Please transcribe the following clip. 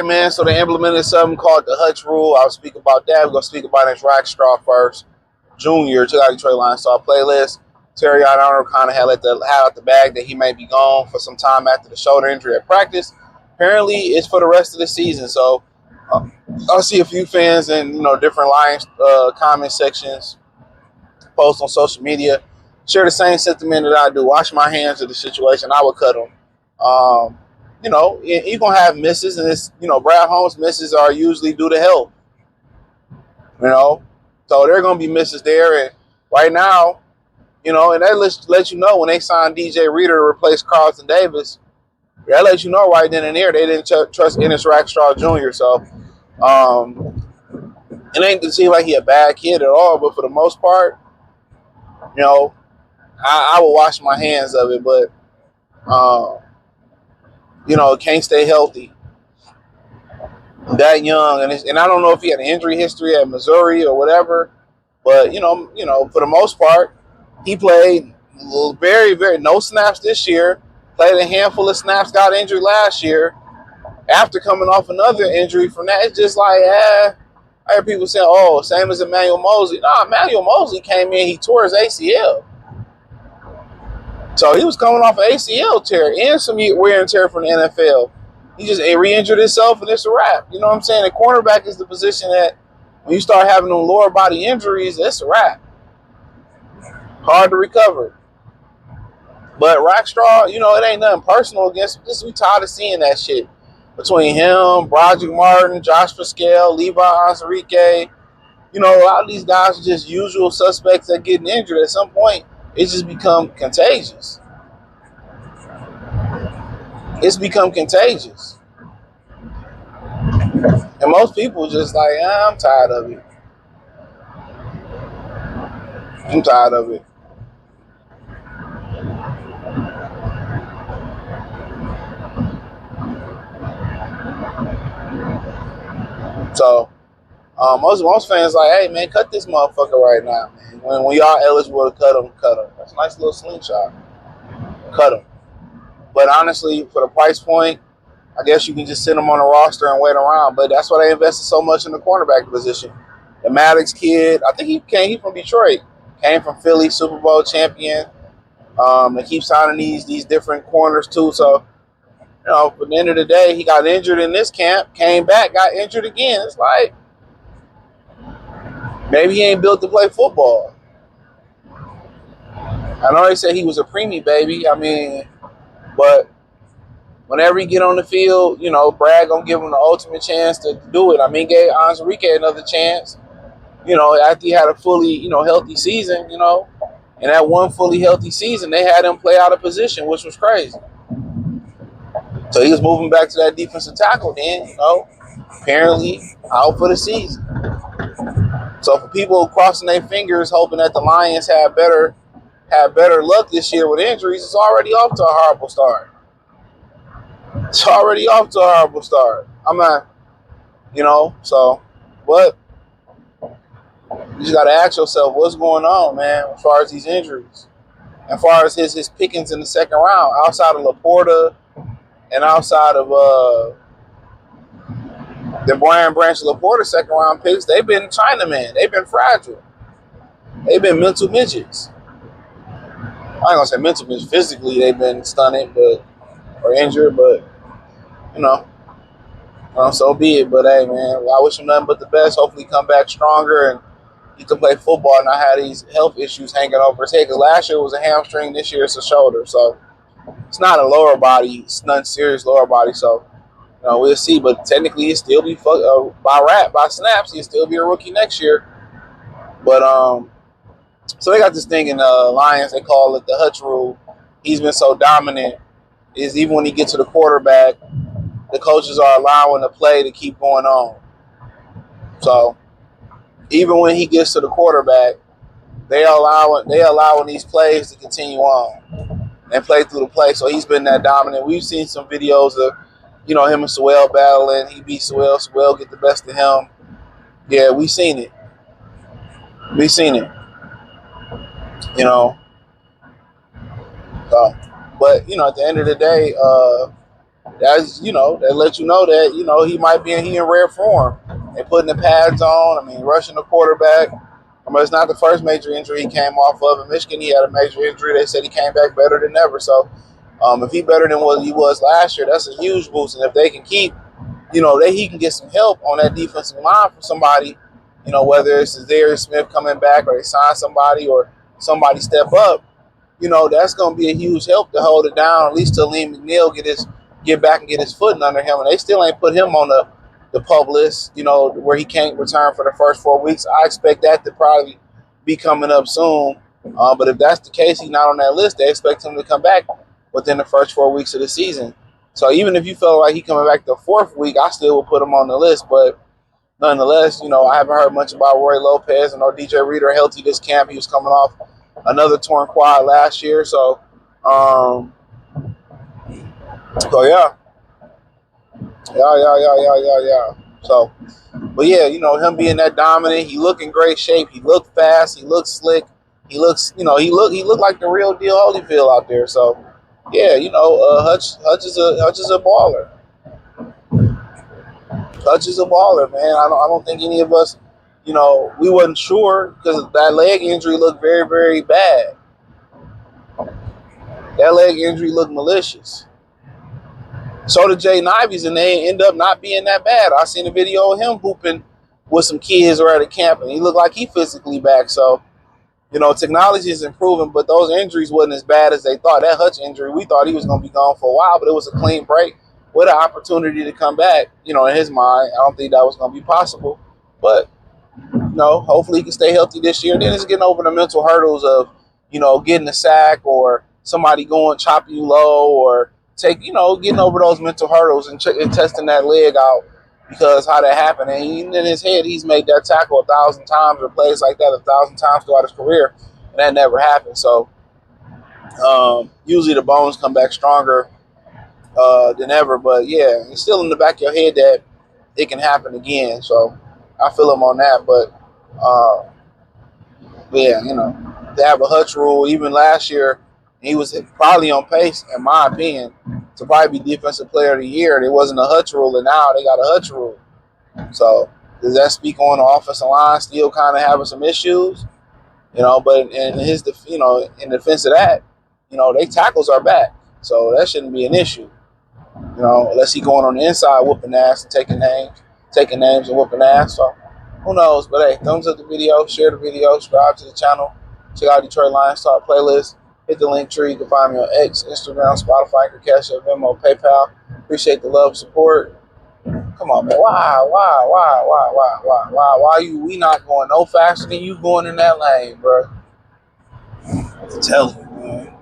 man. So they implemented something called the Hutch rule. I'll speak about that. We're going to speak about his Rakestraw first. Junior to the Detroit Lions Star playlist. Terry Arnold kind of had out the bag that he may be gone for some time after the shoulder injury at practice. Apparently, it's for the rest of the season. So I'll see a few fans in different Lions comment sections, post on social media, share the same sentiment that I do. Wash my hands of the situation. I would cut them. You're gonna have misses, and it's Brad Holmes misses are usually due to health. So there are gonna be misses there, and right now, and that lets you know when they signed DJ Reader to replace Carlton Davis. That lets you know right then and there they didn't trust Ennis Rakestraw Jr. So it ain't to seem like he a bad kid at all, but for the most part, I will wash my hands of it, but can't stay healthy that young, and I don't know if he had an injury history at Missouri or whatever, but for the most part, he played very, very no snaps this year. Played a handful of snaps, got injured last year. After coming off another injury from that, it's just like, I hear people saying, "Oh, same as Emmanuel Mosley." No, Emmanuel Mosley came in, he tore his ACL. So he was coming off an ACL tear and some wear and tear from the NFL. He just re-injured himself, and it's a wrap. You know what I'm saying? The cornerback is the position that when you start having them lower body injuries, it's a wrap. Hard to recover. But Rakestraw, it ain't nothing personal against him. Just we tired of seeing that shit. Between him, Broderick Martin, Josh Pascal, Levi Onwuzurike, a lot of these guys are just usual suspects that getting injured. At some point, it's just become contagious. It's become contagious. And most people just like, I'm tired of it. I'm tired of it. So most fans like, hey man, cut this motherfucker right now, man. When y'all eligible to cut him, cut him. That's a nice little slingshot. Cut him. But honestly, for the price point, I guess you can just sit him on the roster and wait around. But that's why they invested so much in the cornerback position. The Maddox kid, I think he from Detroit. Came from Philly, Super Bowl champion. They keep signing these different corners too. So, at the end of the day, he got injured in this camp, came back, got injured again. It's like, maybe he ain't built to play football. I know they said he was a preemie baby. But whenever he get on the field, Brad gonna give him the ultimate chance to do it. Gave Onwuzurike another chance. After he had a fully, healthy season, and that one fully healthy season, they had him play out of position, which was crazy. So he was moving back to that defensive tackle then, apparently out for the season. So for people crossing their fingers, hoping that the Lions have better luck this year with injuries, it's already off to a horrible start. It's already off to a horrible start. I'm not, but you just got to ask yourself, what's going on, man, as far as these injuries? As far as his pickings in the second round, outside of Laporta and outside of the Brian Branch Laporta second round picks, they've been Chinaman. They've been fragile. They've been mental midgets. I ain't going to say mental midgets. Physically, they've been stunted or injured, but, so be it. But, hey, man, I wish him nothing but the best. Hopefully come back stronger and he can play football and not have these health issues hanging over his head. Because last year it was a hamstring. This year it's a shoulder. So it's not a lower body. It's not serious lower body. So, we'll see. But technically he'll still be by snaps. He'll still be a rookie next year. But, so they got this thing in Lions. They call it the Hutch rule. He's been so dominant. Is even when he gets to the quarterback, the coaches are allowing the play to keep going on. So even when he gets to the quarterback, they allowing these plays to continue on and play through the play. So he's been that dominant. We've seen some videos of, him and Sewell battling. He beat Sewell. Sewell get the best of him. Yeah, we've seen it. So, but at the end of the day, That's, that let you know that, he might be in rare form. And putting the pads on, I mean, rushing the quarterback. I mean, it's not the first major injury he came off of. In Michigan, he had a major injury. They said he came back better than ever. So if he better than what he was last year, that's a huge boost. And if they can keep, that he can get some help on that defensive line from somebody, whether it's Darius Smith coming back or they sign somebody or somebody step up, that's going to be a huge help to hold it down. At least till Liam McNeil get back and get his footing under him, and they still ain't put him on the PUP list. Where he can't return for the first 4 weeks. I expect that to probably be coming up soon. But if that's the case, he's not on that list. They expect him to come back within the first 4 weeks of the season. So even if you feel like he coming back the fourth week, I still will put him on the list. But nonetheless, I haven't heard much about Roy Lopez. I know DJ Reader healthy this camp. He was coming off another torn quad last year. So, yeah. Yeah. So, but yeah, him being that dominant, he look in great shape. He looked fast. He looks slick. He looked like the real deal Holyfield out there. So, yeah, Hutch is a baller. Hutch is a baller, man. I don't think any of us, we wasn't sure because that leg injury looked very, very bad. That leg injury looked malicious. So did Jay Ivy's, and they end up not being that bad. I seen a video of him hooping with some kids or at a camp, and he looked like he physically back. So, technology is improving, but those injuries wasn't as bad as they thought. That Hutch injury, we thought he was going to be gone for a while, but it was a clean break with an opportunity to come back. In his mind, I don't think that was going to be possible. But, hopefully he can stay healthy this year. Then it's getting over the mental hurdles of, getting a sack or somebody going chopping you low or getting over those mental hurdles and testing that leg out because how that happened. And in his head, he's made that tackle 1,000 times or plays like that 1,000 times throughout his career, and that never happened. So usually the bones come back stronger than ever. But yeah, it's still in the back of your head that it can happen again. So I feel him on that. But yeah, they have a Hutch rule. Even last year, he was probably on pace, in my opinion, to probably be Defensive Player of the Year. There wasn't a Hutch rule, and now they got a Hutch rule. So does that speak on the offensive line still kind of having some issues? But in his, in defense of that, they tackles are back, so that shouldn't be an issue. Unless he going on the inside whooping ass and taking names and whooping ass. So who knows? But hey, thumbs up the video, share the video, subscribe to the channel, check out Detroit Lions Talk playlist. Hit the link tree. You can find me on X, Instagram, Spotify, Cash App, Venmo, PayPal. Appreciate the love, support. Come on, man. Why we not going no faster than you going in that lane, bro? I'm telling you, man.